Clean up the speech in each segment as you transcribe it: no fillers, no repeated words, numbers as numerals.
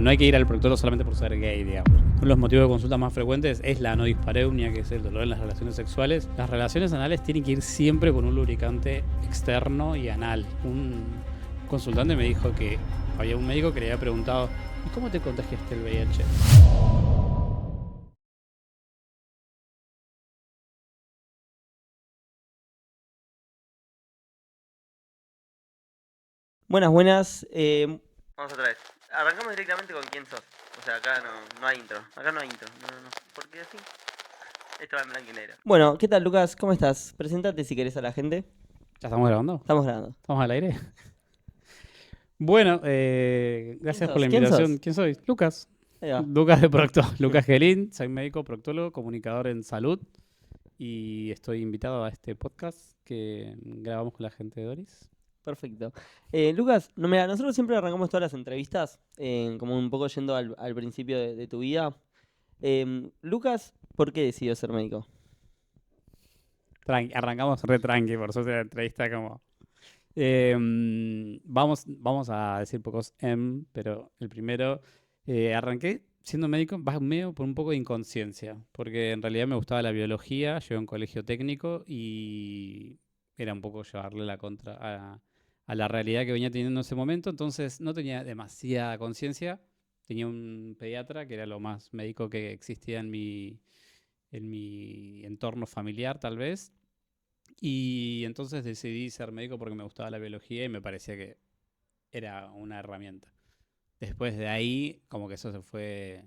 No hay que ir al proctólogo solamente por ser gay, digamos. Uno de los motivos de consulta más frecuentes es la anospareunia, que es el dolor en las relaciones sexuales. Las relaciones anales tienen que ir siempre con un lubricante externo y anal. Un consultante me dijo que había un médico que le había preguntado: ¿y cómo te contagiaste el VIH? Buenas, buenas. Vamos otra vez. Arrancamos directamente con quién sos. O sea, acá no hay intro. Acá no hay intro. No. ¿Por qué así? Esto va en blanco y negro. Bueno, ¿qué tal, Lucas? ¿Cómo estás? Preséntate si querés a la gente. ¿Ya estamos grabando? Estamos grabando. ¿Estamos al aire? Bueno, ¿Quién gracias por sos? la ¿Quién invitación. sos? ¿Quién soy? Lucas. Ahí va. Lucas de Procto. Lucas Gelín, soy médico proctólogo, comunicador en salud y estoy invitado a este podcast que grabamos con la gente de Doris. Perfecto. Lucas, no, mira, nosotros siempre arrancamos todas las entrevistas, como un poco yendo al principio de tu vida. Lucas, ¿por qué decidió ser médico? Arrancamos re tranqui, por suerte la entrevista como... vamos a decir pocos pero el primero, arranqué siendo médico, medio por un poco de inconsciencia, porque en realidad me gustaba la biología, llegué a un colegio técnico y era un poco llevarle la contra a la realidad que venía teniendo en ese momento, entonces no tenía demasiada conciencia, tenía un pediatra que era lo más médico que existía en mi entorno familiar tal vez. Y entonces decidí ser médico porque me gustaba la biología y me parecía que era una herramienta. Después de ahí, como que eso se fue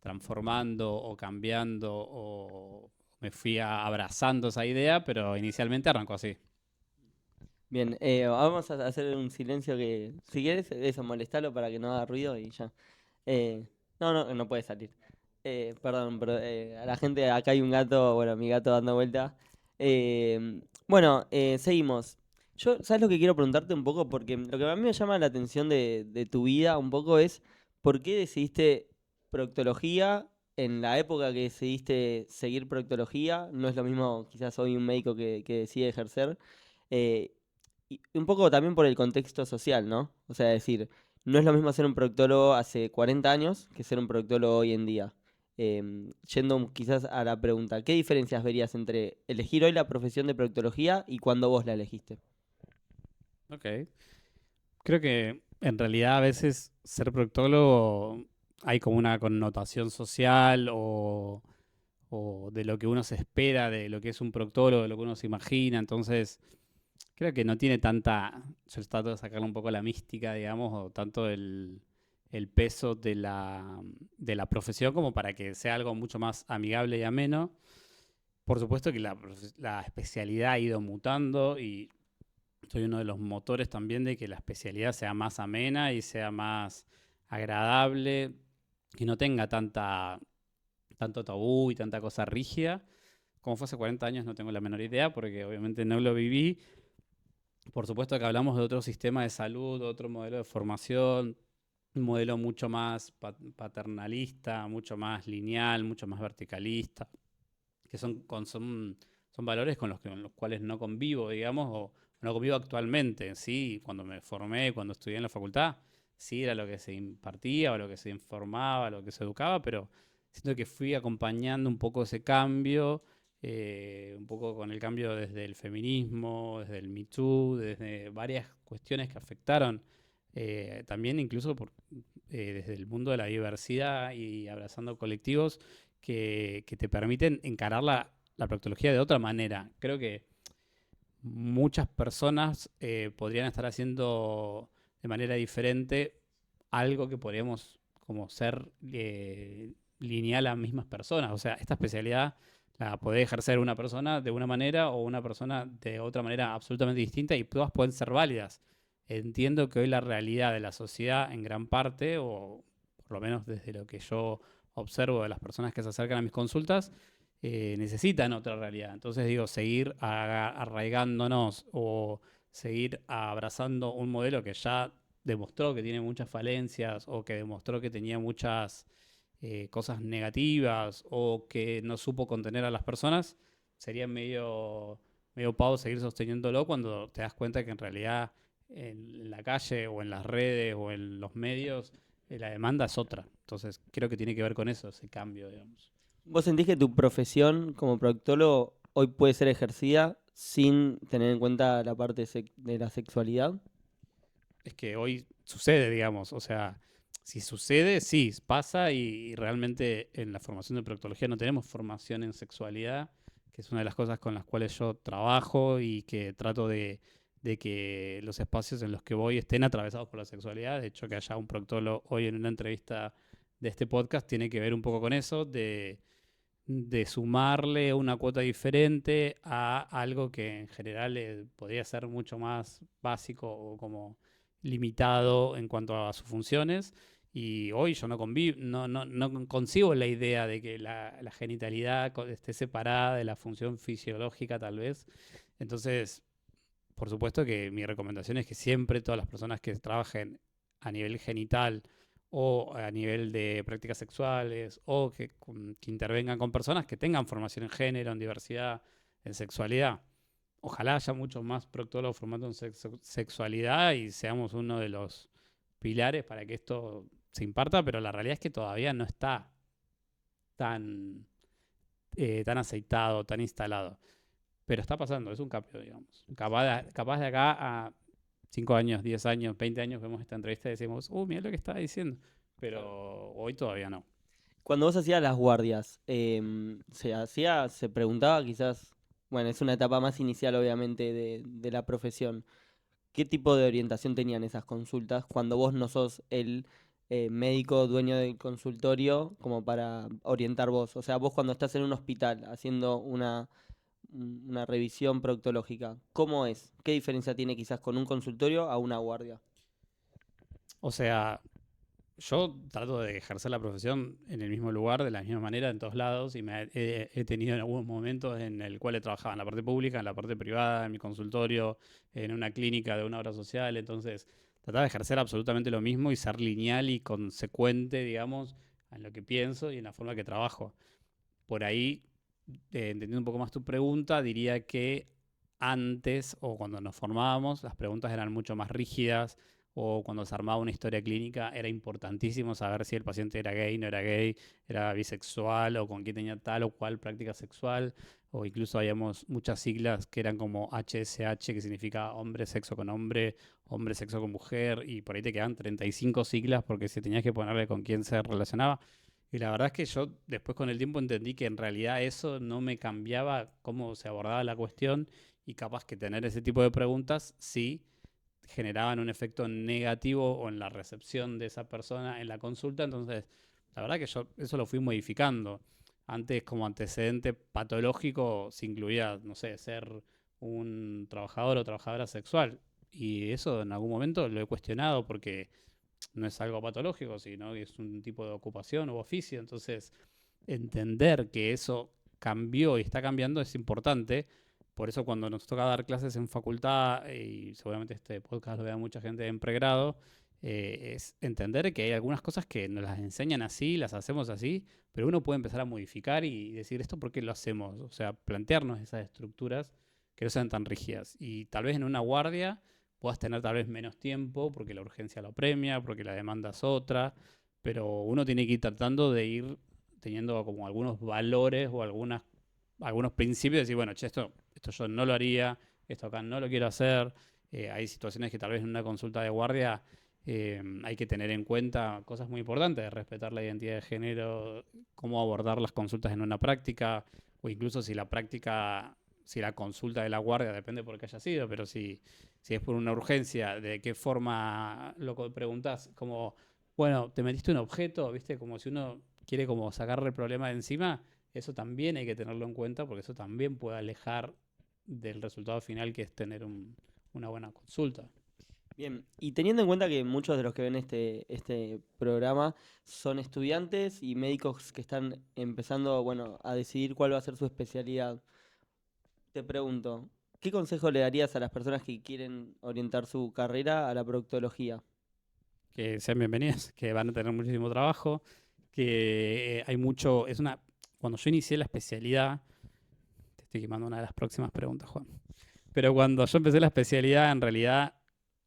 transformando o cambiando o me fui abrazando esa idea, pero inicialmente arrancó así. Bien, vamos a hacer un silencio que, si quieres, eso, molestalo para que no haga ruido y ya. No puede salir. Perdón, pero a la gente, acá hay un gato, bueno, mi gato dando vuelta. Seguimos. Yo, ¿sabes lo que quiero preguntarte un poco? Porque lo que a mí me llama la atención de tu vida un poco es por qué decidiste proctología en la época que decidiste seguir proctología. No es lo mismo quizás hoy un médico que decide ejercer. Eh, y un poco también por el contexto social, ¿no? O sea, decir, no es lo mismo ser un proctólogo hace 40 años que ser un proctólogo hoy en día. Yendo quizás a la pregunta, ¿qué diferencias verías entre elegir hoy la profesión de proctología y cuando vos la elegiste? Ok. Creo que en realidad a veces ser proctólogo hay como una connotación social o de lo que uno se espera, de lo que es un proctólogo, de lo que uno se imagina. Entonces, creo que no tiene tanta. Yo trato de sacarle un poco la mística, digamos, o tanto el peso de la profesión como para que sea algo mucho más amigable y ameno. Por supuesto que la especialidad ha ido mutando y soy uno de los motores también de que la especialidad sea más amena y sea más agradable, que no tenga tanto tabú y tanta cosa rígida. Como fue hace 40 años no tengo la menor idea porque obviamente no lo viví. Por supuesto que hablamos de otro sistema de salud, otro modelo de formación, un modelo mucho más paternalista, mucho más lineal, mucho más verticalista, que son valores con los cuales no convivo, digamos, o no convivo actualmente. Sí, cuando me formé, cuando estudié en la facultad, sí era lo que se impartía, o lo que se informaba, lo que se educaba, pero siento que fui acompañando un poco ese cambio, un poco con el cambio desde el feminismo, desde el Me Too, desde varias cuestiones que afectaron, también incluso desde el mundo de la diversidad y abrazando colectivos que te permiten encarar la proctología de otra manera. Creo que muchas personas podrían estar haciendo de manera diferente algo que podríamos como ser lineal a mismas personas. O sea, esta especialidad la puede ejercer una persona de una manera o una persona de otra manera absolutamente distinta y todas pueden ser válidas. Entiendo que hoy la realidad de la sociedad en gran parte, o por lo menos desde lo que yo observo de las personas que se acercan a mis consultas, necesitan otra realidad. Entonces digo, seguir arraigándonos o seguir abrazando un modelo que ya demostró que tiene muchas falencias o que demostró que tenía muchas cosas negativas o que no supo contener a las personas, sería medio pavo seguir sosteniéndolo cuando te das cuenta que en realidad en la calle o en las redes o en los medios la demanda es otra. Entonces creo que tiene que ver con eso, ese cambio, digamos. ¿Vos sentís que tu profesión como proctólogo hoy puede ser ejercida sin tener en cuenta la parte de la sexualidad? Es que hoy sucede, digamos, o sea, si sucede, sí, pasa y realmente en la formación de proctología no tenemos formación en sexualidad, que es una de las cosas con las cuales yo trabajo y que trato de que los espacios en los que voy estén atravesados por la sexualidad. De hecho, que haya un proctólogo hoy en una entrevista de este podcast tiene que ver un poco con eso, de sumarle una cuota diferente a algo que en general podría ser mucho más básico o como limitado en cuanto a sus funciones. Y hoy yo no concibo la idea de que la genitalidad esté separada de la función fisiológica, tal vez. Entonces, por supuesto que mi recomendación es que siempre todas las personas que trabajen a nivel genital o a nivel de prácticas sexuales o que intervengan con personas que tengan formación en género, en diversidad, en sexualidad. Ojalá haya muchos más proctólogos formados en sexualidad y seamos uno de los pilares para que esto se imparta, pero la realidad es que todavía no está tan, tan aceitado, tan instalado. Pero está pasando, es un cambio, digamos. Capaz de acá a 5 años, 10 años, 20 años vemos esta entrevista y decimos, mira lo que estaba diciendo. Pero hoy todavía no. Cuando vos hacías las guardias, se preguntaba quizás, bueno, es una etapa más inicial obviamente de la profesión, ¿qué tipo de orientación tenían esas consultas cuando vos no sos el médico dueño del consultorio como para orientar vos? O sea, vos cuando estás en un hospital haciendo una revisión proctológica, ¿cómo es? ¿Qué diferencia tiene quizás con un consultorio a una guardia? O sea, yo trato de ejercer la profesión en el mismo lugar, de la misma manera, en todos lados, y he tenido en algunos momentos en el cual he trabajado en la parte pública, en la parte privada, en mi consultorio, en una clínica de una obra social. Entonces, trataba de ejercer absolutamente lo mismo y ser lineal y consecuente, digamos, en lo que pienso y en la forma que trabajo. Por ahí, entendiendo un poco más tu pregunta, diría que antes o cuando nos formábamos, las preguntas eran mucho más rígidas o cuando se armaba una historia clínica era importantísimo saber si el paciente era gay, no era gay, era bisexual o con quién tenía tal o cual práctica sexual, o incluso habíamos muchas siglas que eran como HSH, que significa hombre sexo con hombre sexo con mujer, y por ahí te quedaban 35 siglas porque se tenías que ponerle con quién se relacionaba. Y la verdad es que yo después con el tiempo entendí que en realidad eso no me cambiaba cómo se abordaba la cuestión y capaz que tener ese tipo de preguntas sí generaban un efecto negativo o en la recepción de esa persona en la consulta. Entonces, la verdad que yo eso lo fui modificando. Antes como antecedente patológico se incluía, no sé, ser un trabajador o trabajadora sexual. Y eso en algún momento lo he cuestionado porque no es algo patológico, sino que es un tipo de ocupación u oficio. Entonces, entender que eso cambió y está cambiando es importante. Por eso cuando nos toca dar clases en facultad, y seguramente este podcast lo vea mucha gente en pregrado, es entender que hay algunas cosas que nos las enseñan así, las hacemos así, pero uno puede empezar a modificar y decir esto por qué lo hacemos. O sea, plantearnos esas estructuras que no sean tan rígidas. Y tal vez en una guardia puedas tener tal vez menos tiempo porque la urgencia lo premia, porque la demanda es otra, pero uno tiene que ir tratando de ir teniendo como algunos valores o algunos principios, de decir, bueno, che, esto yo no lo haría, esto acá no lo quiero hacer. Hay situaciones que tal vez en una consulta de guardia hay que tener en cuenta cosas muy importantes, respetar la identidad de género, cómo abordar las consultas en una práctica, o incluso si la práctica, si la consulta de la guardia, depende por qué haya sido, pero si es por una urgencia, de qué forma lo preguntás, como, bueno, te metiste un objeto, ¿viste? Como si uno quiere como sacarle el problema de encima, eso también hay que tenerlo en cuenta porque eso también puede alejar del resultado final que es tener una buena consulta. Bien, y teniendo en cuenta que muchos de los que ven este programa son estudiantes y médicos que están empezando, bueno, a decidir cuál va a ser su especialidad, te pregunto, ¿qué consejo le darías a las personas que quieren orientar su carrera a la proctología? Que sean bienvenidos, que van a tener muchísimo trabajo, que hay mucho, cuando yo inicié la especialidad, te estoy quemando una de las próximas preguntas, Juan, pero cuando yo empecé la especialidad, en realidad,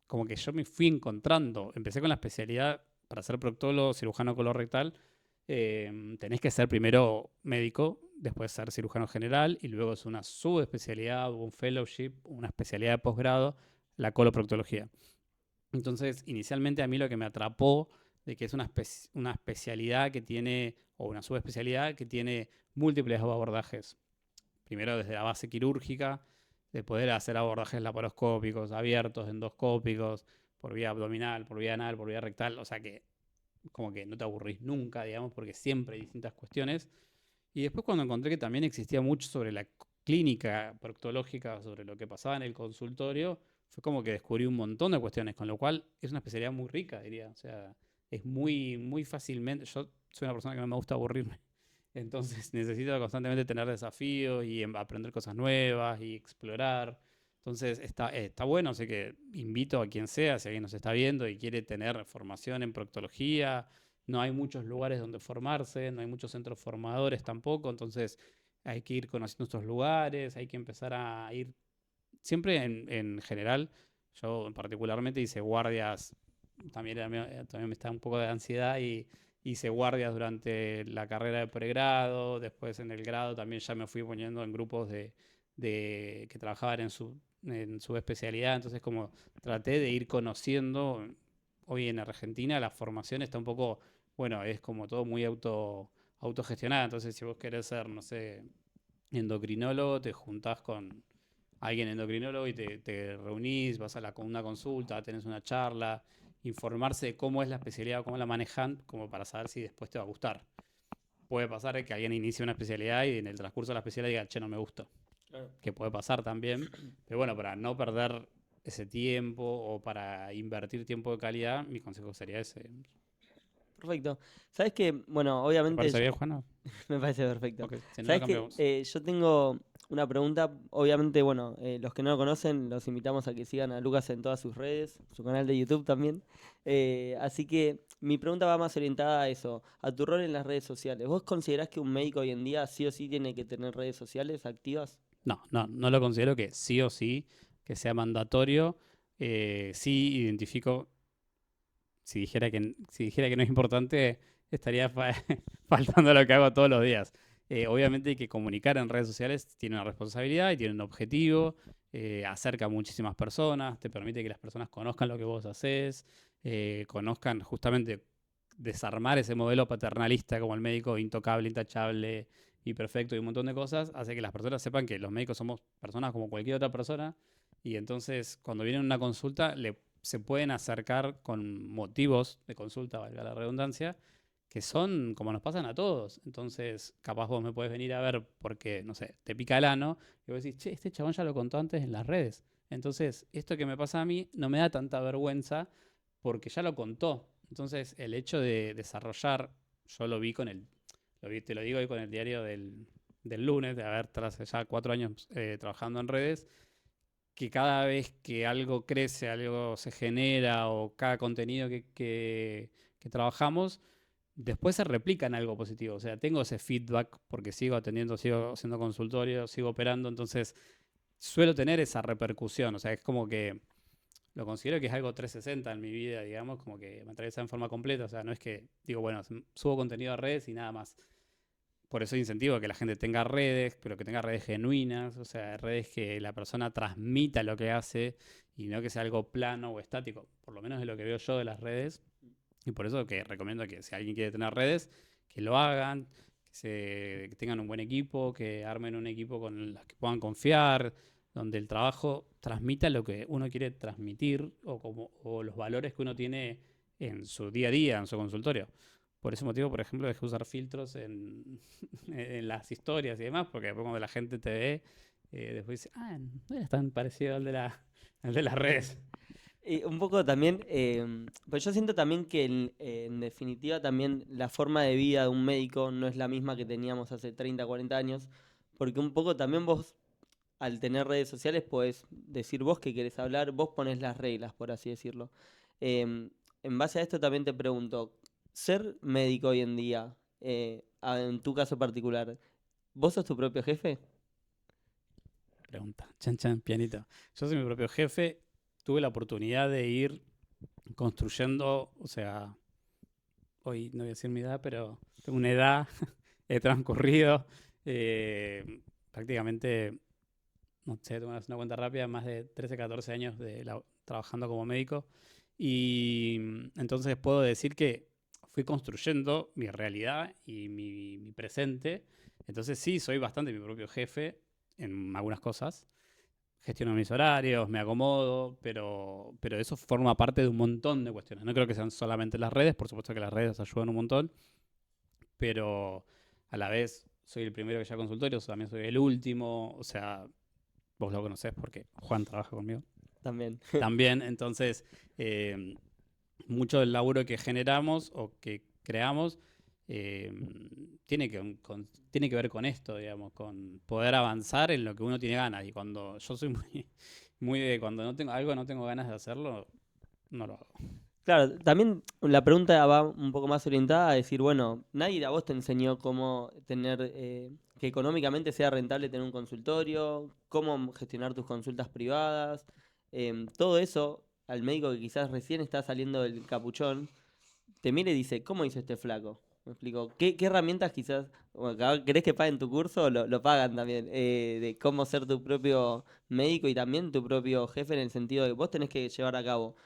como que yo me fui encontrando, empecé con la especialidad para ser proctólogo, cirujano colorectal, tenés que ser primero médico, después ser cirujano general y luego es una subespecialidad, un fellowship, una especialidad de posgrado, la coloproctología. Entonces, inicialmente a mí lo que me atrapó de que es una especialidad que tiene, o una subespecialidad que tiene múltiples abordajes. Primero desde la base quirúrgica, de poder hacer abordajes laparoscópicos, abiertos, endoscópicos, por vía abdominal, por vía anal, por vía rectal. O sea que como que no te aburrís nunca, digamos, porque siempre hay distintas cuestiones. Y después cuando encontré que también existía mucho sobre la clínica proctológica, sobre lo que pasaba en el consultorio, fue como que descubrí un montón de cuestiones, con lo cual es una especialidad muy rica, diría. O sea, es muy fácilmente. Yo soy una persona que no me gusta aburrirme. Entonces necesito constantemente tener desafíos y aprender cosas nuevas y explorar. Entonces está bueno, así que invito a quien sea, si alguien nos está viendo y quiere tener formación en proctología. No hay muchos lugares donde formarse, no hay muchos centros formadores tampoco, entonces hay que ir conociendo estos lugares, hay que empezar a ir, siempre en general, yo particularmente hice guardias, también me está un poco de ansiedad y hice guardias durante la carrera de pregrado, después en el grado también ya me fui poniendo en grupos que trabajaban en su especialidad, entonces como traté de ir conociendo. Hoy en Argentina la formación está un poco, bueno, es como todo muy autogestionada, entonces si vos querés ser, no sé, endocrinólogo, te juntás con alguien endocrinólogo y te reunís, vas a una consulta, tenés una charla, informarse de cómo es la especialidad, cómo la manejan, como para saber si después te va a gustar. Puede pasar que alguien inicie una especialidad y en el transcurso de la especialidad diga, che, no me gusta. Claro. Que puede pasar también. Pero bueno, para no perder ese tiempo o para invertir tiempo de calidad, mi consejo sería ese. Perfecto. ¿Sabes que, bueno, ¿Te obviamente parece bien, Juana? me parece perfecto. Ok, si no, lo ¿Sabes que cambiamos. yo tengo una pregunta? Obviamente, bueno, los que no lo conocen, los invitamos a que sigan a Lucas en todas sus redes, su canal de YouTube también. Así que mi pregunta va más orientada a eso, a tu rol en las redes sociales. ¿Vos considerás que un médico hoy en día sí o sí tiene que tener redes sociales activas? No lo considero que sí o sí, que sea mandatorio. Sí identifico, si dijera que no es importante, estaría faltando a lo que hago todos los días. Obviamente hay que comunicar en redes sociales, tiene una responsabilidad y tiene un objetivo, acerca a muchísimas personas, te permite que las personas conozcan lo que vos haces, conozcan justamente desarmar ese modelo paternalista como el médico intocable, intachable y perfecto y un montón de cosas, hace que las personas sepan que los médicos somos personas como cualquier otra persona y entonces cuando vienen a una consulta se pueden acercar con motivos de consulta, valga la redundancia, que son como nos pasan a todos. Entonces, capaz vos me podés venir a ver porque, no sé, te pica el ano y vos decís, che, este chabón ya lo contó antes en las redes. Entonces, esto que me pasa a mí no me da tanta vergüenza porque ya lo contó. Entonces, el hecho de desarrollar, yo lo vi te lo digo hoy con el diario del lunes, de haber tras ya 4 años trabajando en redes, que cada vez que algo crece, algo se genera o cada contenido que trabajamos, después se replica en algo positivo. O sea, tengo ese feedback porque sigo atendiendo, sigo haciendo consultorio, sigo operando, entonces suelo tener esa repercusión. O sea, es como que lo considero que es algo 360 en mi vida, digamos, como que me atraviesa en forma completa. O sea, no es que digo, bueno, subo contenido a redes y nada más. Por eso incentivo que la gente tenga redes, pero que tenga redes genuinas, o sea, redes que la persona transmita lo que hace y no que sea algo plano o estático, por lo menos es lo que veo yo de las redes. Y por eso que recomiendo que si alguien quiere tener redes, que lo hagan, que tengan un buen equipo, que armen un equipo con los que puedan confiar, donde el trabajo transmita lo que uno quiere transmitir o los valores que uno tiene en su día a día, en su consultorio. Por ese motivo, por ejemplo, dejé usar filtros en las historias y demás, porque después cuando la gente te ve, después dice, no eres tan parecido al de las redes. Un poco también, pues yo siento también que en definitiva también la forma de vida de un médico no es la misma que teníamos hace 30, 40 años, porque un poco también vos al tener redes sociales podés decir vos que querés hablar, vos ponés las reglas, por así decirlo. En base a esto también te pregunto, ser médico hoy en día, en tu caso particular, ¿vos sos tu propio jefe? Pregunta, chan chan, pianito. Yo soy mi propio jefe, tuve la oportunidad de ir construyendo, o sea, hoy no voy a decir mi edad, pero tengo una edad, he transcurrido prácticamente, no sé, tengo una cuenta rápida, más de 13, 14 años trabajando como médico. Y entonces puedo decir que fui construyendo mi realidad y mi presente. Entonces sí, soy bastante mi propio jefe en algunas cosas. Gestiono mis horarios, me acomodo, pero eso forma parte de un montón de cuestiones. No creo que sean solamente las redes, por supuesto que las redes ayudan un montón, pero a la vez soy el primero que lleva consultorios, también soy el último, o sea, vos lo conocés porque Juan trabaja conmigo. También. También, entonces, eh, mucho del laburo que generamos o que creamos eh, tiene que ver con esto, digamos, con poder avanzar en lo que uno tiene ganas. Y cuando yo soy muy de cuando no tengo algo, no tengo ganas de hacerlo, no lo hago. Claro, también la pregunta va un poco más orientada a decir, bueno, nadie a vos te enseñó cómo tener, que económicamente sea rentable tener un consultorio, cómo gestionar tus consultas privadas, todo eso al médico que quizás recién está saliendo del capuchón, te mira y dice, ¿cómo hizo este flaco? Me explico, ¿qué herramientas quizás, bueno, querés que paguen tu curso? Lo pagan también, de cómo ser tu propio médico y también tu propio jefe en el sentido de que vos tenés que llevar a cabo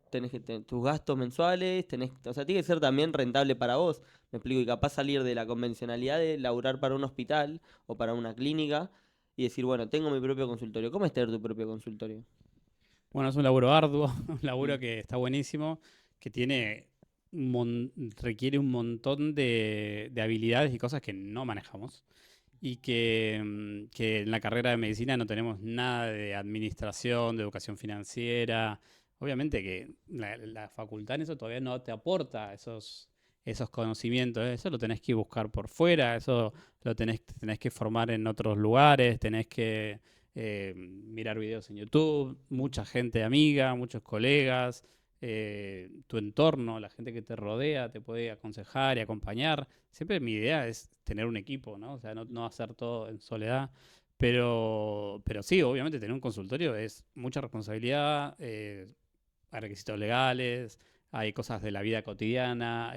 tenés que tener tus gastos mensuales, o sea, tiene que ser también rentable para vos, me explico, y capaz salir de la convencionalidad de laburar para un hospital o para una clínica y decir, bueno, tengo mi propio consultorio. ¿Cómo es tener tu propio consultorio? Bueno, es un laburo arduo, un Mm. laburo que está buenísimo, que requiere un montón de habilidades y cosas que no manejamos. Y que en la carrera de medicina no tenemos nada de administración, de educación financiera. Obviamente que la facultad en eso todavía no te aporta esos conocimientos. Eso lo tenés que buscar por fuera, eso tenés que formar en otros lugares, tenés que mirar videos en YouTube, mucha gente amiga, muchos colegas, tu entorno, la gente que te rodea te puede aconsejar y acompañar. Siempre mi idea es tener un equipo, ¿no? O sea, no hacer todo en soledad. Pero sí, obviamente tener un consultorio es mucha responsabilidad, hay requisitos legales, hay cosas de la vida cotidiana,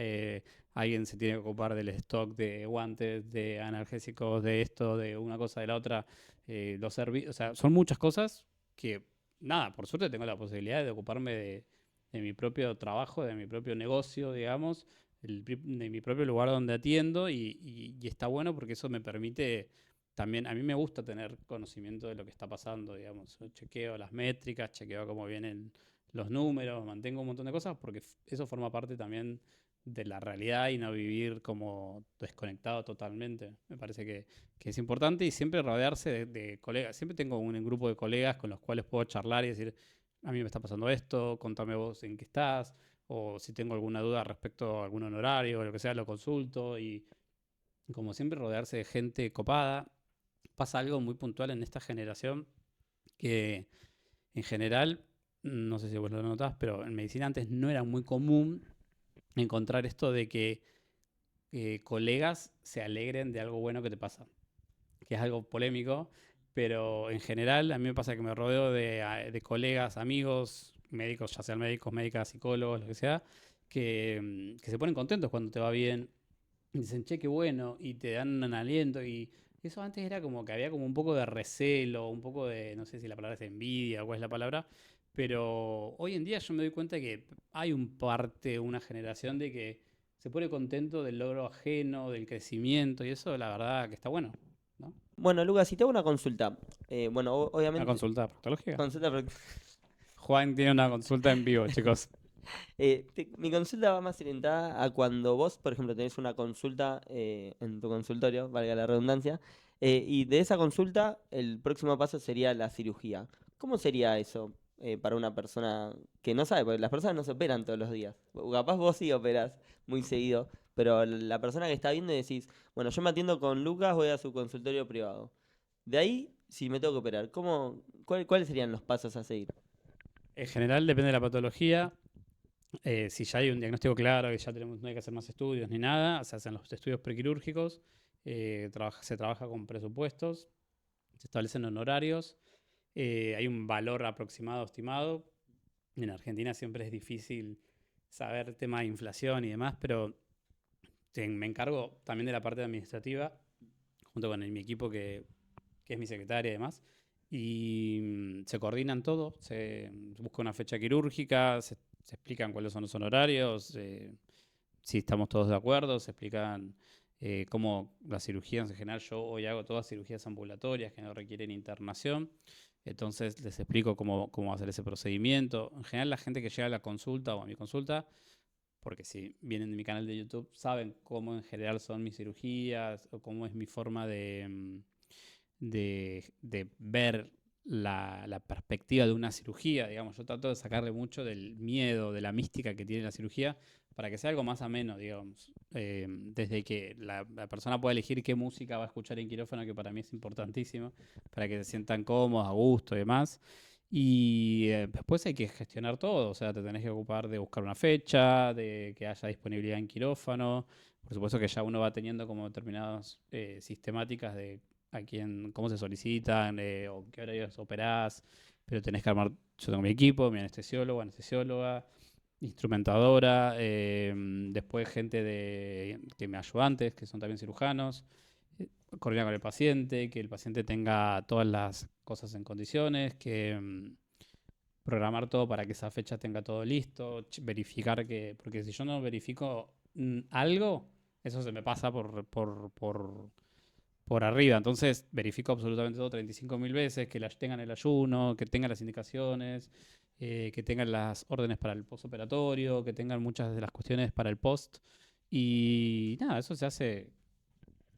alguien se tiene que ocupar del stock de guantes, de analgésicos, de esto, de una cosa, de la otra, los servicios, o sea, son muchas cosas que, nada, por suerte tengo la posibilidad de ocuparme de mi propio trabajo, de mi propio negocio, digamos, de mi propio lugar donde atiendo y está bueno porque eso me permite también, a mí me gusta tener conocimiento de lo que está pasando, digamos, yo chequeo las métricas, chequeo cómo vienen los números, mantengo un montón de cosas porque eso forma parte también de la realidad y no vivir como desconectado totalmente. Me parece que es importante y siempre rodearse de colegas. Siempre tengo un grupo de colegas con los cuales puedo charlar y decir, a mí me está pasando esto, contame vos en qué estás, o si tengo alguna duda respecto a algún honorario o lo que sea, lo consulto y como siempre rodearse de gente copada. Pasa algo muy puntual en esta generación que en general, no sé si vos lo notás, pero en medicina antes no era muy común encontrar esto de que colegas se alegren de algo bueno que te pasa, que es algo polémico, pero en general a mí me pasa que me rodeo de colegas, amigos, médicos, ya sean médicos, médicas, psicólogos, lo que sea, que se ponen contentos cuando te va bien, y dicen, che, qué bueno, y te dan un aliento, y eso antes era como que había como un poco de recelo, un poco de, no sé si la palabra es envidia o cuál es la palabra, pero hoy en día yo me doy cuenta que hay una generación de que se pone contento del logro ajeno, del crecimiento, y eso la verdad que está bueno, ¿no? Bueno, Lucas, si te hago una consulta, bueno, Una obviamente, consulta proctológica. consulta, Juan tiene una consulta en vivo, chicos. mi consulta va más orientada a cuando vos, por ejemplo, tenés una consulta en tu consultorio, valga la redundancia, y de esa consulta el próximo paso sería la cirugía. ¿Cómo sería eso para una persona que no sabe? Porque las personas no se operan todos los días. O capaz vos sí operás muy seguido, pero la persona que está viendo y decís, bueno, yo me atiendo con Lucas, voy a su consultorio privado. De ahí, si me tengo que operar, ¿cuáles serían los pasos a seguir? En general depende de la patología. Si ya hay un diagnóstico claro y ya no hay que hacer más estudios ni nada, se hacen los estudios prequirúrgicos, se trabaja con presupuestos, se establecen honorarios, hay un valor aproximado estimado. En Argentina siempre es difícil saber tema de inflación y demás, pero me encargo también de la parte administrativa, junto con mi equipo que es mi secretaria y demás. Y se coordinan todo, se busca una fecha quirúrgica, se explican cuáles son los honorarios, si estamos todos de acuerdo, se explican cómo las cirugías en general. Yo hoy hago todas cirugías ambulatorias que no requieren internación, entonces les explico cómo hacer ese procedimiento. En general la gente que llega a la consulta o a mi consulta, porque si vienen de mi canal de YouTube, saben cómo en general son mis cirugías o cómo es mi forma de ver la perspectiva de una cirugía, digamos. Yo trato de sacarle mucho del miedo, de la mística que tiene la cirugía, para que sea algo más ameno, digamos. Desde que la persona pueda elegir qué música va a escuchar en quirófano, que para mí es importantísimo, para que se sientan cómodos, a gusto y demás. Y después hay que gestionar todo, o sea, te tenés que ocupar de buscar una fecha, de que haya disponibilidad en quirófano. Por supuesto que ya uno va teniendo como determinadas sistemáticas de cómo se solicitan, o qué horarios operás, pero tenés que armar. Yo tengo mi equipo, mi anestesiólogo, anestesióloga, instrumentadora, después gente que me ayudantes, que son también cirujanos, coordinar con el paciente, que el paciente tenga todas las cosas en condiciones, que programar todo para que esa fecha tenga todo listo, verificar porque si yo no verifico algo, eso se me pasa por arriba. Entonces verifico absolutamente todo 35.000 veces, que tengan el ayuno, que tengan las indicaciones, que tengan las órdenes para el postoperatorio, que tengan muchas de las cuestiones para el post. Y nada, eso se hace.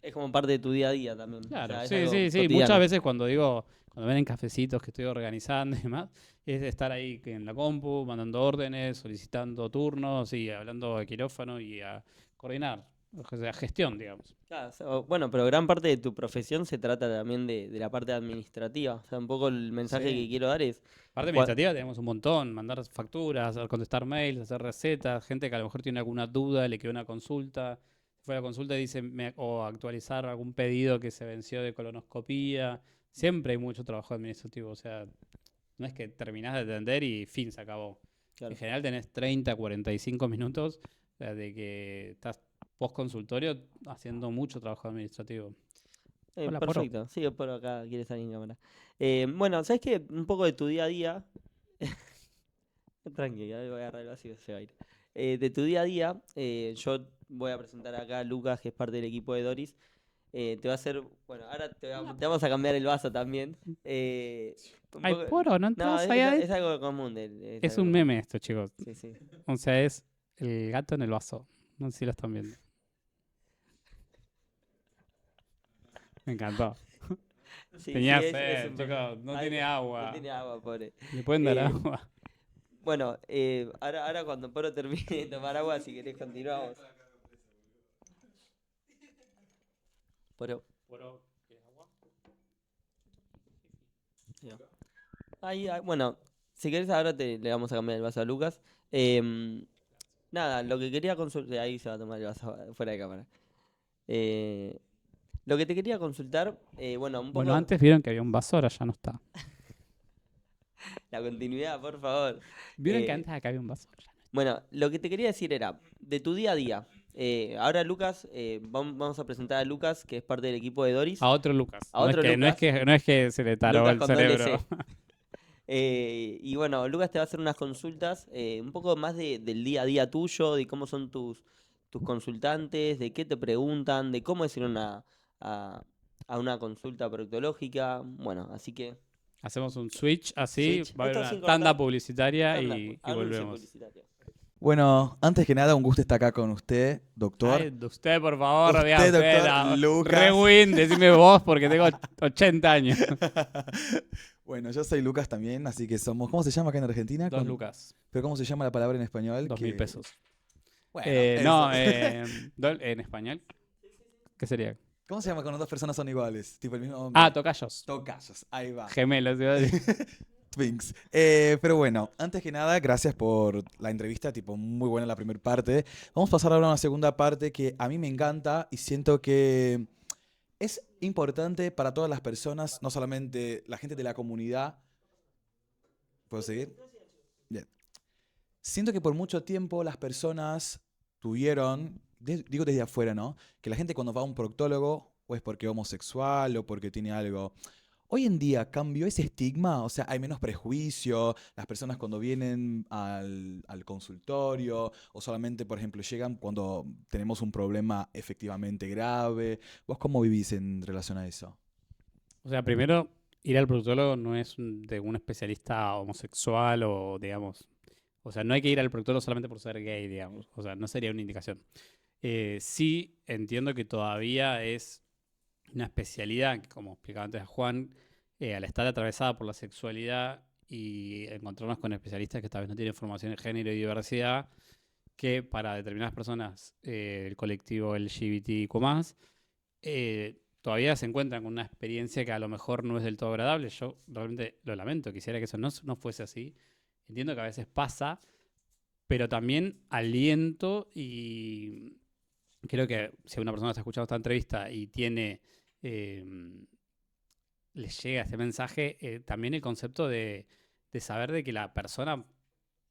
Es como parte de tu día a día también. O Claro, sea, es sí, algo sí, sí. Muchas cotidiano. veces cuando ven en cafecitos que estoy organizando y demás, es de estar ahí en la compu, mandando órdenes, solicitando turnos y hablando de quirófano y a coordinar, o sea, gestión, digamos. Claro, bueno, pero gran parte de tu profesión se trata también de la parte administrativa. O sea, un poco el mensaje que Sí. quiero dar es, Parte cua- administrativa tenemos un montón, mandar facturas, contestar mails, hacer recetas, gente que a lo mejor tiene alguna duda, le quedó una consulta, fue a la consulta y dice, o actualizar algún pedido que se venció de colonoscopía. Siempre hay mucho trabajo administrativo, o sea, no es que terminás de atender y fin, se acabó. En claro. general tenés 30, 45 minutos, o sea, de que estás post consultorio haciendo mucho trabajo administrativo. Hola, Poro. Perfecto, sí, por acá quiere salir en cámara. Bueno, ¿sabes qué? Un poco de tu día a día. Tranqui, ya voy a agarrar el vacío, se va a ir. De tu día a día, yo voy a presentar acá a Lucas, que es parte del equipo de Doris. Te va a hacer. Bueno, ahora te vamos a cambiar el vaso también. Un Ay, poco- Poro, ¿no no, entras ahí adentro? es algo común. Es Es algo un común. meme esto, chicos. Sí, sí. O sea, es el gato en el vaso. No sé si lo están viendo. Me encantó. Sí, sí, Tenía es sed, un meme. chicos. No Ay, tiene no agua. tiene agua, pobre. ¿Le pueden dar Eh, agua? bueno, ahora cuando Poro termine de tomar agua, si querés continuamos. Poro. Poro, ¿quieres agua? Ya. Bueno, si querés ahora le vamos a cambiar el vaso a Lucas. Em, Nada, lo que quería consultar, ahí se va a tomar el vaso fuera de cámara. Eh, lo que te quería consultar, bueno, un Bueno, poco antes vieron que había un vaso, ahora ya no está. la continuidad, por favor. ¿Vieron que Eh, antes acá había un vaso? Ya no. bueno, lo que te quería decir era, de tu día a día. Ahora Lucas, vamos a presentar a Lucas, que es parte del equipo de Doris. A otro Lucas. A otro Lucas, No es que se le taró Lucas el con doble cerebro. C. Y bueno, Lucas te va a hacer unas consultas, un poco más del día a día tuyo, de cómo son tus consultantes, de qué te preguntan, de cómo es ir a, a una consulta proctológica. Bueno, así que, Hacemos un switch así, switch. va a haber Esto una sin tanda cortar. publicitaria Anda, y anuncio volvemos. publicitario. Bueno, antes que nada, un gusto estar acá con usted, Ay, doctor. de usted, por favor, Usted, diga usted, doctor Lucas. Rewin, decime vos porque tengo 80 años. Bueno, yo soy Lucas también, así que somos. ¿Cómo se llama acá en Argentina? 2 lucas, ¿Pero cómo se llama la palabra en español? 2.000 pesos. Bueno, No, eso. en español, ¿qué sería? ¿Cómo se llama cuando dos personas son iguales? Tipo el mismo hombre. Ah, tocayos. Tocayos, ahí va. Gemelos, iba a decir. Twinks. Pero bueno, antes que nada, gracias por la entrevista, tipo muy buena la primera parte. Vamos a pasar ahora a una segunda parte que a mí me encanta y siento que es importante para todas las personas, no solamente la gente de la comunidad. ¿Puedo seguir? Bien. siento que por mucho tiempo las personas tuvieron, digo desde afuera, ¿no? Que la gente cuando va a un proctólogo o es porque es homosexual o porque tiene algo. Hoy en día cambió ese estigma, o sea, hay menos prejuicio, las personas cuando vienen al consultorio o solamente, por ejemplo, llegan cuando tenemos un problema efectivamente grave. ¿Vos cómo vivís en relación a eso? O sea, primero, ir al proctólogo no es de un especialista homosexual o, digamos, o sea, no hay que ir al proctólogo solamente por ser gay, digamos. O sea, no sería una indicación. Sí, entiendo que todavía es una especialidad, que, como explicaba antes a Juan, al estar atravesada por la sexualidad y encontrarnos con especialistas que tal vez no tienen formación en género y diversidad, que para determinadas personas del colectivo LGBTQ+, todavía se encuentran con una experiencia que a lo mejor no es del todo agradable. Yo realmente lo lamento, quisiera que eso no fuese así. Entiendo que a veces pasa, pero también aliento y creo que si una persona está escuchando esta entrevista y tiene, eh, le llega este mensaje, también el concepto de saber de que la persona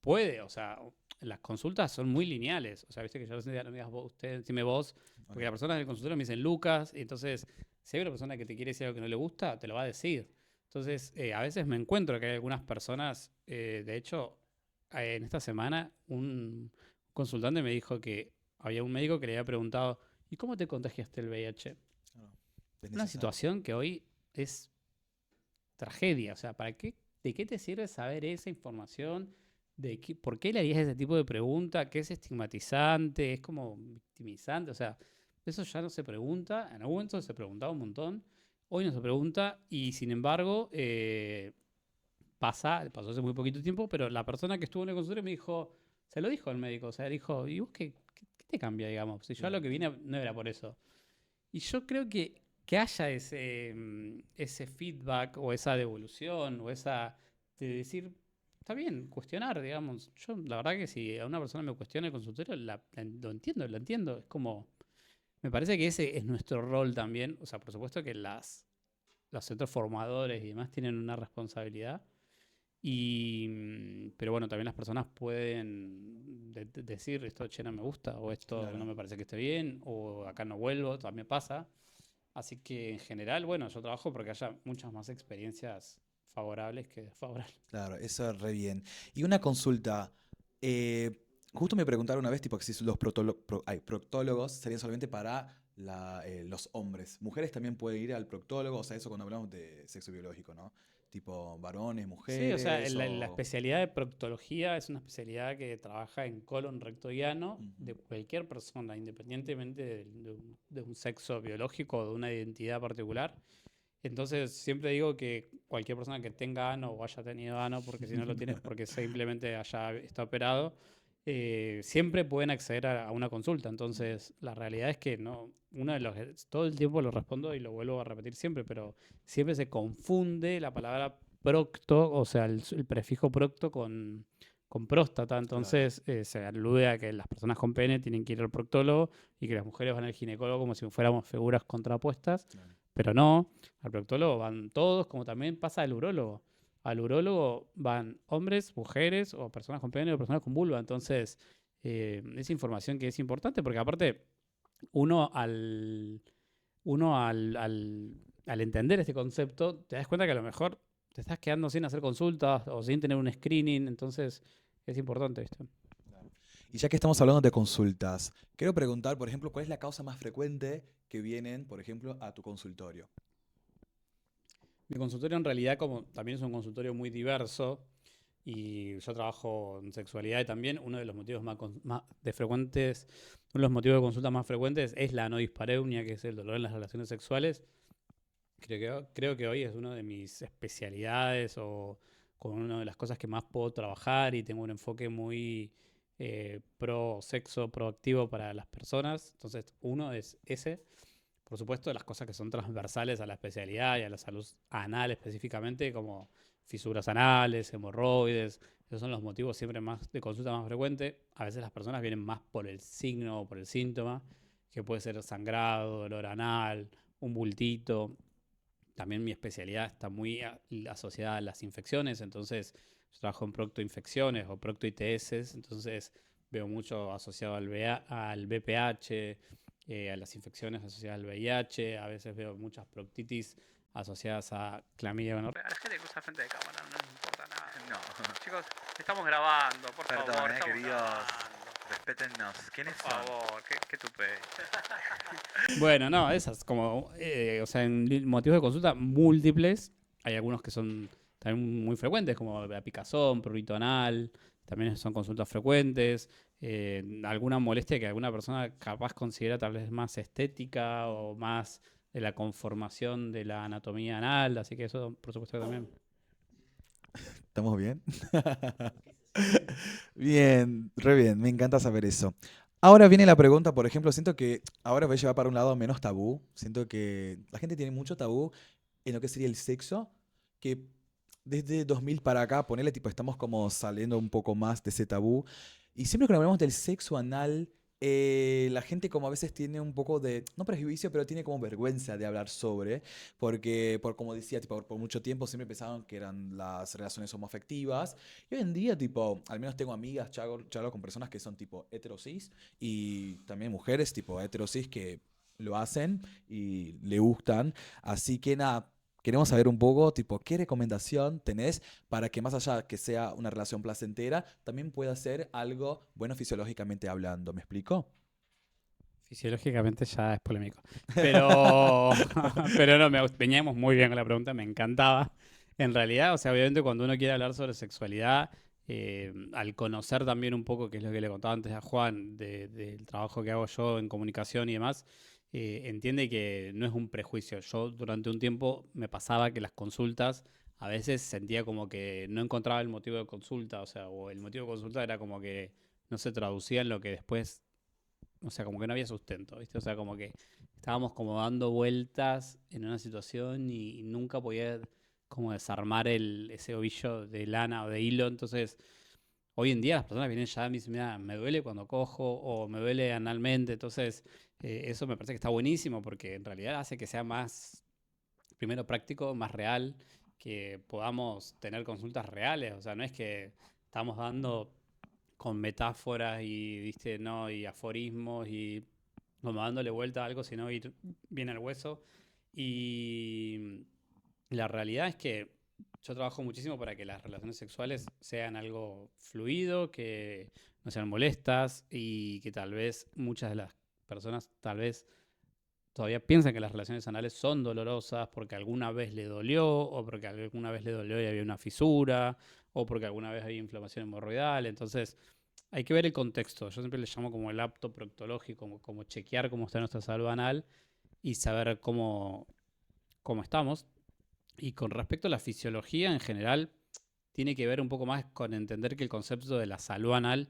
puede, o sea, las consultas son muy lineales. O sea, viste que yo no me digas vos, usted, decime vos, porque la persona del consultorio me dicen Lucas, y entonces, si hay una persona que te quiere decir algo que no le gusta, te lo va a decir. Entonces, a veces me encuentro que hay algunas personas, de hecho, en esta semana, un consultante me dijo que había un médico que le había preguntado, ¿y cómo te contagiaste el VIH? Claro, es Una necesario. situación que hoy es tragedia. O sea, ¿de qué te sirve saber esa información? ¿Por qué le harías ese tipo de pregunta? ¿Qué es estigmatizante? ¿Es como victimizante? O sea, eso ya no se pregunta. En algún momento se preguntaba un montón. Hoy no se pregunta y sin embargo pasó hace muy poquito tiempo, pero la persona que estuvo en el consultorio me dijo, se lo dijo al médico, o sea, dijo, ¿y vos qué te cambia, digamos? Si yo a lo Claro. que vine no era por eso. Y yo creo que haya ese feedback o esa devolución o esa de decir, está bien, cuestionar, digamos. Yo, la verdad que si a una persona me cuestiona el consultorio, lo entiendo, lo entiendo. Es como, me parece que ese es nuestro rol también. O sea, por supuesto que los centros formadores y demás tienen una responsabilidad. Pero bueno, también las personas pueden decir esto, che, no me gusta, o esto no Claro. me parece que esté bien, o acá no vuelvo, también pasa. Así que en general, bueno, yo trabajo porque haya muchas más experiencias favorables que desfavorables. Claro, eso es re bien. Y una consulta. Justo me preguntaron una vez, tipo, que si los proctólogos serían solamente para los hombres. Mujeres también pueden ir al proctólogo, o sea, eso cuando hablamos de sexo biológico, ¿no? Tipo, varones, Sí, o sea, mujeres, la o... especialidad de proctología es una especialidad que trabaja en colon recto y ano Ujú. de cualquier persona, independientemente de un sexo biológico o de una identidad particular. Entonces, siempre digo que cualquier persona que tenga ano o haya tenido ano, porque si no lo tiene es porque simplemente haya está operado, siempre pueden acceder a una consulta. Entonces, la realidad es que no, todo el tiempo lo respondo y lo vuelvo a repetir siempre, pero siempre se confunde la palabra procto, o sea, el prefijo procto con próstata. Claro, Entonces, se alude a que las personas con pene tienen que ir al proctólogo y que las mujeres van al ginecólogo como si fuéramos figuras contrapuestas, claro. pero no. Al proctólogo van todos, como también pasa al urólogo. Al urólogo van hombres, mujeres, o personas con pene o personas con vulva. Entonces, es información que es importante porque aparte, uno al, uno al entender este concepto, te das cuenta que a lo mejor te estás quedando sin hacer consultas o sin tener un screening. Entonces, es importante, ¿viste? Claro. Y ya que estamos hablando de consultas, quiero preguntar, por ejemplo, ¿cuál es la causa más frecuente que vienen, por ejemplo, a tu consultorio? Mi consultorio en realidad como también es un consultorio muy diverso y yo trabajo en sexualidad y también uno de los motivos más de frecuentes, uno de los motivos de consulta más frecuentes es la no dispareunia, que es el dolor en las relaciones sexuales. Creo que hoy es una de mis especialidades o con una de las cosas que más puedo trabajar y tengo un enfoque muy pro sexo, proactivo para las personas. Entonces, uno es ese. Por supuesto, las cosas que son transversales a la especialidad y a la salud anal específicamente, como fisuras anales, hemorroides, esos son los motivos siempre más de consulta más frecuente. A veces las personas vienen más por el signo o por el síntoma, que puede ser sangrado, dolor anal, un bultito. También mi especialidad está muy asociada a las infecciones, entonces Yo trabajo en Procto Infecciones o Procto ITS, entonces veo mucho asociado al BPH, a las infecciones asociadas al VIH, a veces veo muchas proctitis asociadas a clamidia. A la gente que usa frente de cámara no les importa nada. No. Chicos, estamos grabando, por Perdón, favor, estamos queridos. grabando. Respétennos. ¿Quiénes Por son? favor, qué tupé. Bueno, no, esas como, o sea, en motivos de consulta múltiples, hay algunos que son también muy frecuentes, como la picazón, prurito anal, también son consultas frecuentes, alguna molestia que alguna persona capaz considera tal vez más estética o más de la conformación de la anatomía anal, así que eso por supuesto que también. ¿Estamos bien? Bien, re bien, me encanta saber eso. Ahora viene la pregunta, por ejemplo, siento que ahora voy a llevar para un lado menos tabú. Siento que la gente tiene mucho tabú en lo que sería el sexo, que desde 2000 para acá, ponele tipo, estamos como saliendo un poco más de ese tabú. Y siempre que hablamos del sexo anal, la gente como a veces tiene un poco de, no prejuicio, pero tiene como vergüenza de hablar sobre, porque por como decía, tipo, por mucho tiempo siempre pensaban que eran las relaciones homoafectivas. Y hoy en día, tipo, al menos tengo amigas, charlo con personas que son tipo heterosis y también mujeres tipo heterosis que lo hacen y le gustan. Así que nada, queremos saber un poco, tipo, qué recomendación tenés para que más allá que sea una relación placentera, también pueda ser algo bueno fisiológicamente hablando. ¿Me explico? Fisiológicamente ya es polémico. Pero, pero no, veníamos muy bien con la pregunta, me encantaba. En realidad, o sea, obviamente cuando uno quiere hablar sobre sexualidad, al conocer también un poco, que es lo que le contaba antes a Juan, del trabajo que hago yo en comunicación y demás, entiende que no es un prejuicio. Yo durante un tiempo me pasaba que las consultas a veces sentía como que no encontraba el motivo de consulta, o sea, o el motivo de consulta era como que no se traducía en lo que después, o sea, como que no había sustento, ¿viste? O sea, como que estábamos como dando vueltas en una situación y nunca podía como desarmar ese ovillo de lana o de hilo. Entonces, hoy en día las personas vienen ya y me dicen, mira, me duele cuando cojo o me duele analmente. Entonces, eso me parece que está buenísimo porque en realidad hace que sea más, primero práctico, más real, que podamos tener consultas reales. O sea, no es que estamos dando con metáforas y, viste, no, y aforismos y como dándole vuelta a algo, sino ir bien al hueso. Y la realidad es que yo trabajo muchísimo para que las relaciones sexuales sean algo fluido, que no sean molestas y que tal vez muchas de las personas tal vez todavía piensan que las relaciones anales son dolorosas porque alguna vez le dolió, o porque alguna vez le dolió y había una fisura, o porque alguna vez había inflamación hemorroidal. Entonces, hay que ver el contexto. Yo siempre le llamo como el apto proctológico, como chequear cómo está nuestra salud anal y saber cómo estamos. Y con respecto a la fisiología en general, tiene que ver un poco más con entender que el concepto de la salud anal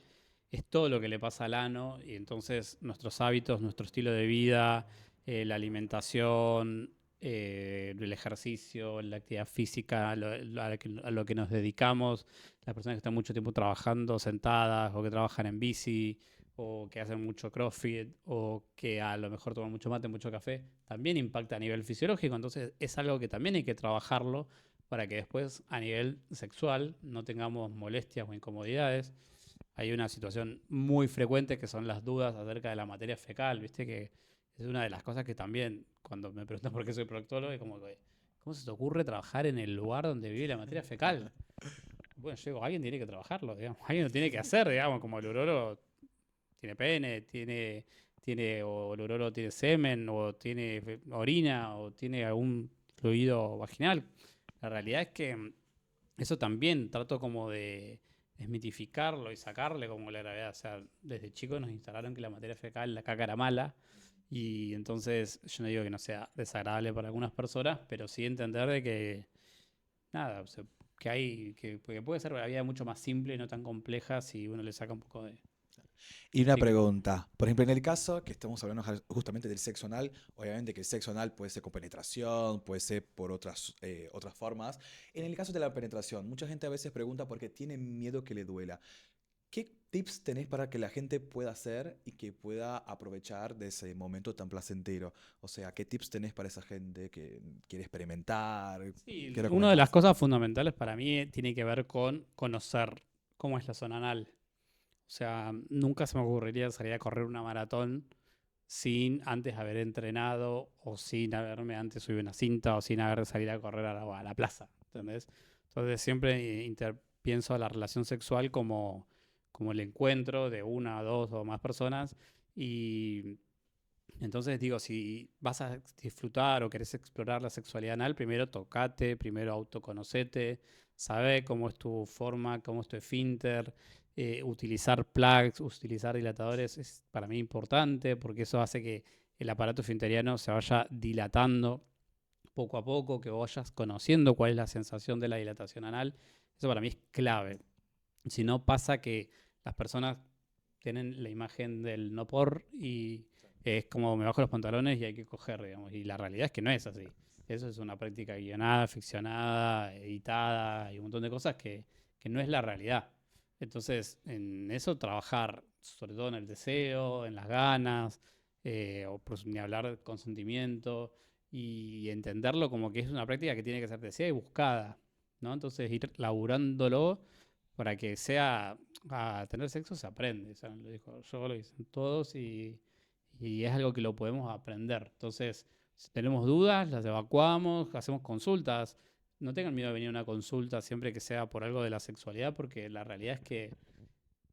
es todo lo que le pasa al ano y entonces nuestros hábitos, nuestro estilo de vida, la alimentación, el ejercicio, la actividad física, a lo que nos dedicamos, las personas que están mucho tiempo trabajando sentadas o que trabajan en bici o que hacen mucho CrossFit o que a lo mejor toman mucho mate, mucho café, también impacta a nivel fisiológico, entonces es algo que también hay que trabajarlo para que después a nivel sexual no tengamos molestias o incomodidades. Hay una situación muy frecuente que son las dudas acerca de la materia fecal, ¿viste? Que es una de las cosas que también, cuando me preguntan por qué soy proctólogo, es como que, ¿cómo se te ocurre trabajar en el lugar donde vive la materia fecal? Bueno, yo digo, alguien tiene que trabajarlo, digamos, alguien lo tiene que hacer, digamos, como el urolo tiene pene, o el urolo tiene semen, o tiene orina, o tiene algún fluido vaginal. La realidad es que eso también trato como de desmitificarlo y sacarle como la gravedad. O sea, desde chicos nos instalaron que la materia fecal, la caca era mala. Y entonces yo no digo que no sea desagradable para algunas personas, pero sí entender de que, nada, o sea, que puede ser la vida mucho más simple y no tan compleja si uno le saca un poco de Y una estigma. pregunta, por ejemplo, en el caso que estamos hablando justamente del sexo anal, obviamente que el sexo anal puede ser con penetración, puede ser por otras formas. En el caso de la penetración, mucha gente a veces pregunta porque tiene miedo que le duela. ¿Qué tips tenés para que la gente pueda hacer y que pueda aprovechar de ese momento tan placentero? O sea, ¿qué tips tenés para esa gente que quiere experimentar? Sí, ¿Qué una de las recomendás? cosas fundamentales para mí tiene que ver con conocer cómo es la zona anal. O sea, nunca se me ocurriría salir a correr una maratón sin antes haber entrenado o sin haberme antes subido una cinta o sin haber salido a correr a la plaza, ¿entendés? Entonces siempre pienso a la relación sexual como el encuentro de una, dos o más personas y entonces digo, si vas a disfrutar o querés explorar la sexualidad anal, primero tocate, primero autoconocete, sabe cómo es tu forma, cómo es tu esfínter, utilizar plugs, utilizar dilatadores es para mí importante porque eso hace que el aparato esfinteriano se vaya dilatando poco a poco, que vos vayas conociendo cuál es la sensación de la dilatación anal. Eso para mí es clave. Si no pasa que las personas tienen la imagen del no por y es como me bajo los pantalones y hay que coger, digamos. Y la realidad es que no es así. Eso es una práctica guionada, ficcionada, editada y un montón de cosas que no es la realidad. Entonces, en eso trabajar, sobre todo en el deseo, en las ganas, o por ni hablar de consentimiento, y entenderlo como que es una práctica que tiene que ser deseada y buscada, ¿no? Entonces, ir laburándolo para que sea a tener sexo se aprende, ¿saben? Lo dijo yo, lo dicen todos y es algo que lo podemos aprender. Entonces, si tenemos dudas, las evacuamos, hacemos consultas. No tengan miedo de venir a una consulta siempre que sea por algo de la sexualidad, porque la realidad es que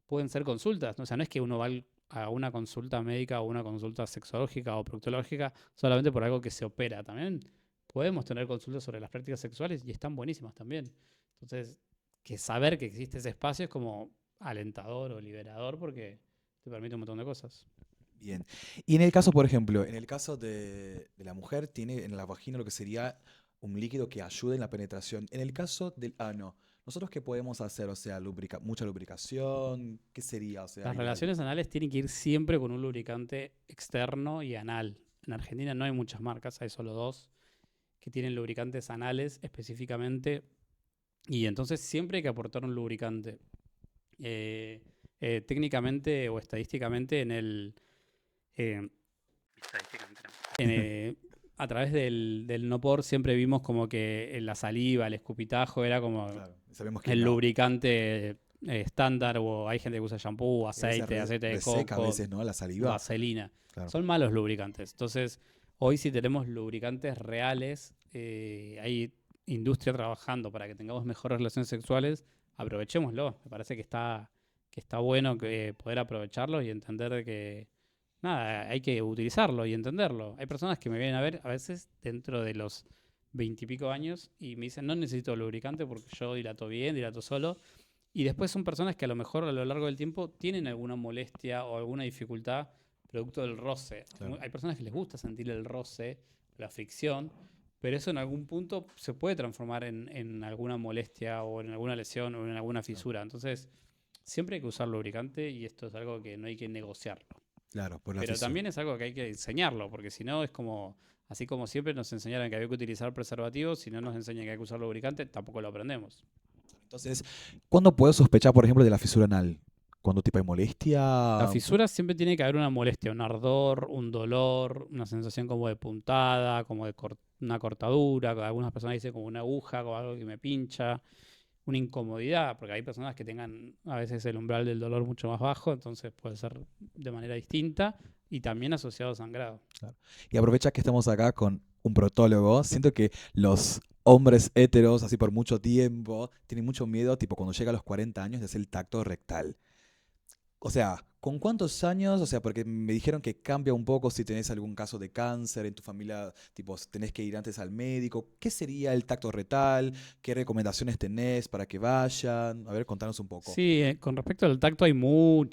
pueden ser consultas, ¿no? O sea, no es que uno va a una consulta médica o una consulta sexológica o proctológica solamente por algo que se opera. También podemos tener consultas sobre las prácticas sexuales y están buenísimas también. Entonces, que saber que existe ese espacio es como alentador o liberador porque te permite un montón de cosas. Bien. Y en el caso, por ejemplo, en el caso de la mujer, tiene en la vagina lo que sería un líquido que ayuda en la penetración. En el caso del ano, ¿nosotros qué podemos hacer? O sea, mucha lubricación, ¿qué sería? O sea, Las ideal. relaciones anales tienen que ir siempre con un lubricante externo y anal. En Argentina no hay muchas marcas, hay solo dos que tienen lubricantes anales específicamente. Y entonces siempre hay que aportar un lubricante. Eh, técnicamente o estadísticamente eh, estadísticamente no. A través del no por siempre vimos como que la saliva, el escupitajo era como Claro, sabemos que el no. lubricante estándar o hay gente que usa shampoo, Que a veces aceite de reseca a coco, veces, ¿no? La saliva. vaselina. Claro. Son malos lubricantes. Entonces, hoy si tenemos lubricantes reales, hay industria trabajando para que tengamos mejores relaciones sexuales, aprovechémoslo. Me parece que está bueno poder aprovecharlo y entender de que, nada, hay que utilizarlo y entenderlo. Hay personas que me vienen a ver a veces dentro de los 20 y pico años y me dicen, no necesito lubricante porque yo dilato bien, dilato solo. Y después son personas que a lo mejor a lo largo del tiempo tienen alguna molestia o alguna dificultad producto del roce. Claro. Hay personas que les gusta sentir el roce, la fricción, pero eso en algún punto se puede transformar en alguna molestia o en alguna lesión o en alguna Claro. fisura. Entonces, siempre hay que usar lubricante y esto es algo que no hay que negociarlo. Claro, por la Pero fisura. también es algo que hay que enseñarlo, porque si no es como, así como siempre nos enseñaron que había que utilizar preservativos, si no nos enseñan que hay que usar lubricante, tampoco lo aprendemos. Entonces, ¿cuándo puedo sospechar, por ejemplo, de la fisura anal? ¿Cuándo tipo hay La molestia? fisura siempre tiene que haber una molestia, un ardor, un dolor, una sensación como de puntada, como de una cortadura, algunas personas dicen como una aguja, como algo que me pincha, una incomodidad, porque hay personas que tengan a veces el umbral del dolor mucho más bajo, entonces puede ser de manera distinta y también asociado a sangrado. Claro. Y aprovecha que estamos acá con un protólogo. Siento que los hombres héteros, así por mucho tiempo, tienen mucho miedo, tipo cuando llega a los 40 años, de hacer el tacto rectal. O sea, ¿con cuántos años? O sea, porque me dijeron que cambia un poco si tenés algún caso de cáncer en tu familia, tipo, tenés que ir antes al médico. ¿Qué sería el tacto rectal? ¿Qué recomendaciones tenés para que vayan? A ver, contanos un poco. Sí, con respecto al tacto hay mucho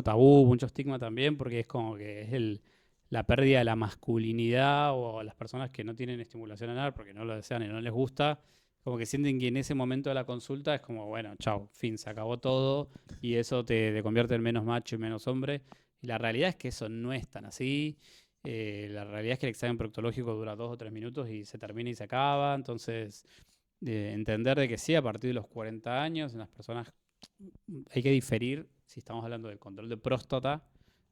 tabú, mucho estigma también, porque es como que es la pérdida de la masculinidad o las personas que no tienen estimulación anal porque no lo desean y no les gusta, como que sienten que en ese momento de la consulta es como, bueno, chao, fin, se acabó todo y eso te convierte en menos macho y menos hombre. Y la realidad es que eso no es tan así. La realidad es que el examen proctológico dura 2 o 3 minutos y se termina y se acaba. Entonces, entender de que sí, a partir de los 40 años, en las personas hay que diferir, si estamos hablando del control de próstata,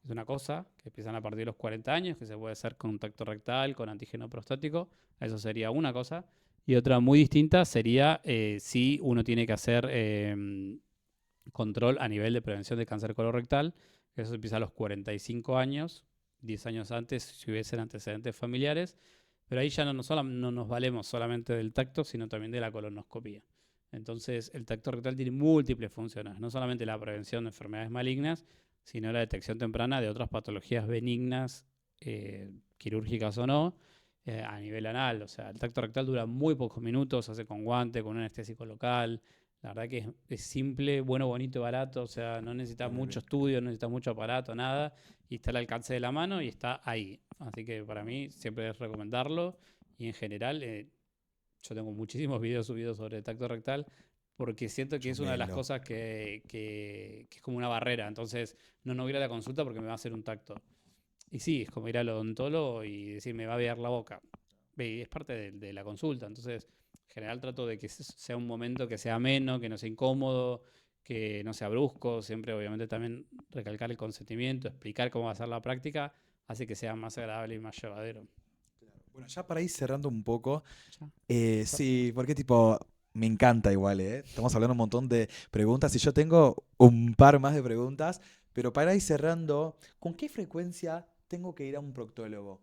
es una cosa que empiezan a partir de los 40 años, que se puede hacer con tacto rectal, con antígeno prostático, eso sería una cosa. Y otra muy distinta sería si uno tiene que hacer control a nivel de prevención de cáncer colorectal, que eso empieza a los 45 años, 10 años antes si hubiesen antecedentes familiares, pero ahí ya no nos valemos solamente del tacto, sino también de la colonoscopia. Entonces, el tacto rectal tiene múltiples funciones, no solamente la prevención de enfermedades malignas, sino la detección temprana de otras patologías benignas, quirúrgicas o no, a nivel anal. O sea, el tacto rectal dura muy pocos minutos, se hace con guante, con un anestésico local. La verdad que es simple, bueno, bonito y barato. O sea, no necesitas mucho estudio, no necesitas mucho aparato, nada. Y está al alcance de la mano y está ahí. Así que para mí siempre es recomendarlo. Y en general, yo tengo muchísimos videos subidos sobre el tacto rectal porque siento que es una de las Tremendo. cosas que es como una barrera. Entonces, no voy a ir a la consulta porque me va a hacer un tacto. Y sí, es como ir al odontólogo y decir, me va a ver la boca. Y es parte de la consulta. Entonces, en general trato de que sea un momento que sea ameno, que no sea incómodo, que no sea brusco. Siempre, obviamente, también recalcar el consentimiento, explicar cómo va a ser la práctica, hace que sea más agradable y más llevadero. Bueno, ya para ir cerrando un poco, ¿Ya? sí, porque tipo, me encanta igual, ¿eh? Estamos hablando un montón de preguntas y yo tengo un par más de preguntas, pero para ir cerrando, ¿con qué frecuencia tengo que ir a un proctólogo?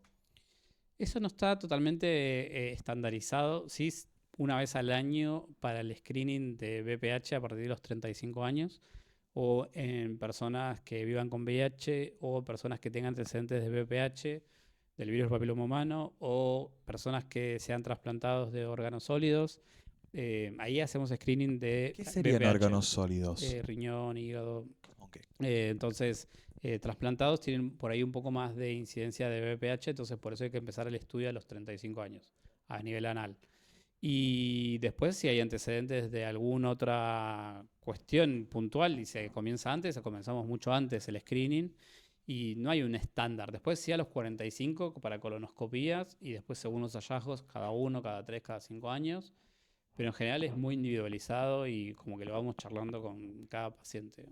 Eso no está totalmente estandarizado. Sí, una vez al año para el screening de BPH a partir de los 35 años, o en personas que vivan con VIH, o personas que tengan antecedentes de BPH, del virus papiloma humano, o personas que sean trasplantados de órganos sólidos. Ahí hacemos screening de ¿Qué serían BPH, órganos sólidos? riñón, hígado. Ok. Entonces, trasplantados tienen por ahí un poco más de incidencia de BPH, entonces por eso hay que empezar el estudio a los 35 años, a nivel anal. Y después, si hay antecedentes de alguna otra cuestión puntual y se comienza antes, o comenzamos mucho antes el screening, y no hay un estándar. Después, sí, a los 45 para colonoscopías, y después, según los hallazgos, cada 1, cada 3, cada 5 años. Pero en general es muy individualizado y como que lo vamos charlando con cada paciente.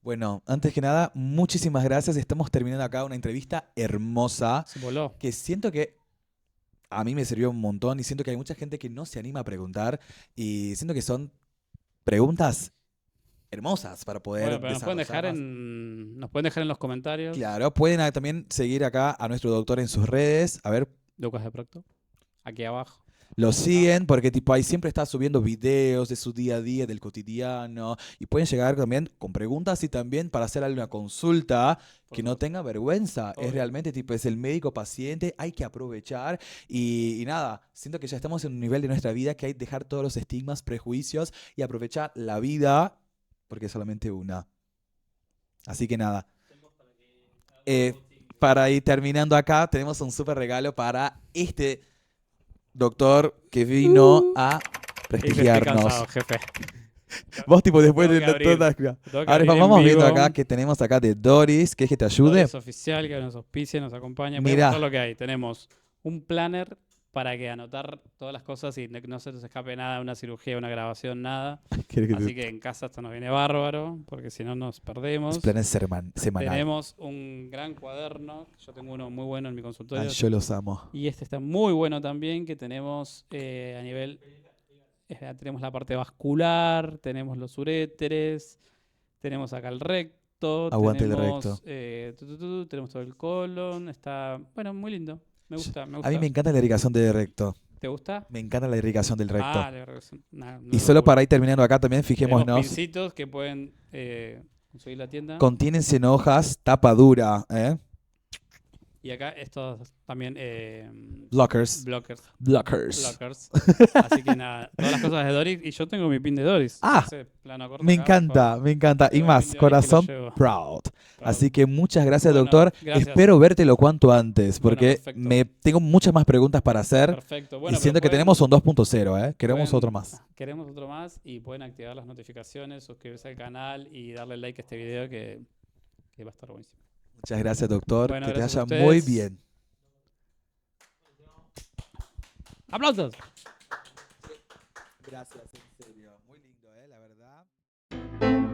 Bueno, antes que nada, muchísimas gracias. Estamos terminando acá una entrevista hermosa Se voló. que siento que a mí me sirvió un montón y siento que hay mucha gente que no se anima a preguntar y siento que son preguntas hermosas para poder Bueno, pero desarrollarlas. nos pueden dejar en los comentarios. Claro, pueden también seguir acá a nuestro doctor en sus redes. A ver, Lucas de Procto. Aquí abajo. lo siguen porque tipo ahí siempre está subiendo videos de su día a día, del cotidiano y pueden llegar también con preguntas y también para hacer alguna consulta Por que no supuesto. tenga vergüenza. Es Obvio. realmente tipo es el médico paciente, hay que aprovechar y nada, siento que ya estamos en un nivel de nuestra vida que hay que dejar todos los estigmas, prejuicios y aprovechar la vida porque es solamente una. Así que nada. Eh, para ir terminando acá, tenemos un súper regalo para este doctor que vino a Estoy prestigiarnos. cansado, jefe. Vos tipo después Tengo de que abrir. todas... Tengo que Ahora abrir en vamos viendo vivo. acá que tenemos acá de Doris, ¿querés que te ayude? Doris Oficial, que nos auspicia, nos acompaña. Voy a Mirá. mostrar lo que hay. Tenemos un planner para que anotar todas las cosas y no se nos escape nada, una cirugía, una grabación, nada. ¿Querés que Así te... que en casa esto nos viene bárbaro, porque si no nos perdemos. Es plan semanal. Tenemos un gran cuaderno, yo tengo uno muy bueno en mi consultorio. Ay, yo los amo. Y este está muy bueno también, que tenemos a nivel, tenemos la parte vascular, tenemos los uréteres, tenemos acá el recto, Aguante el tenemos, recto. tenemos todo el colon, está, bueno, muy lindo, me gusta, me A gusta. mí me encanta la irrigación del recto. ¿Te gusta? Me encanta la irrigación del recto. Ah, la verdad que es una Y solo locura. para ir terminando acá también, Tenemos fijémonos, pincitos que pueden conseguir en la tienda. contienen sin hojas, tapa dura, Y acá estos también blockers. blockers. Blockers. Así que nada, todas las cosas de Doris. Y yo tengo mi pin de Doris. Ah, Ese plano corto Me acá, por encanta, favor. me encanta. Y Tengo el más, pin de Doris que lo corazón llevo. proud. Claro. Así que muchas gracias, Bueno, doctor. gracias. Espero verte lo cuanto antes, Bueno, porque perfecto. me tengo muchas más preguntas para hacer. Perfecto. Y Bueno, pero siento que pueden- tenemos un 2.0, ¿eh? Queremos pueden- otro más. Queremos otro más y pueden activar las notificaciones, suscribirse al canal y darle like a este video que va a estar buenísimo. Muchas gracias, doctor. Bueno, que te gracias a vaya muy ustedes. bien. ¡Aplausos! Gracias, en serio. Muy lindo, la verdad.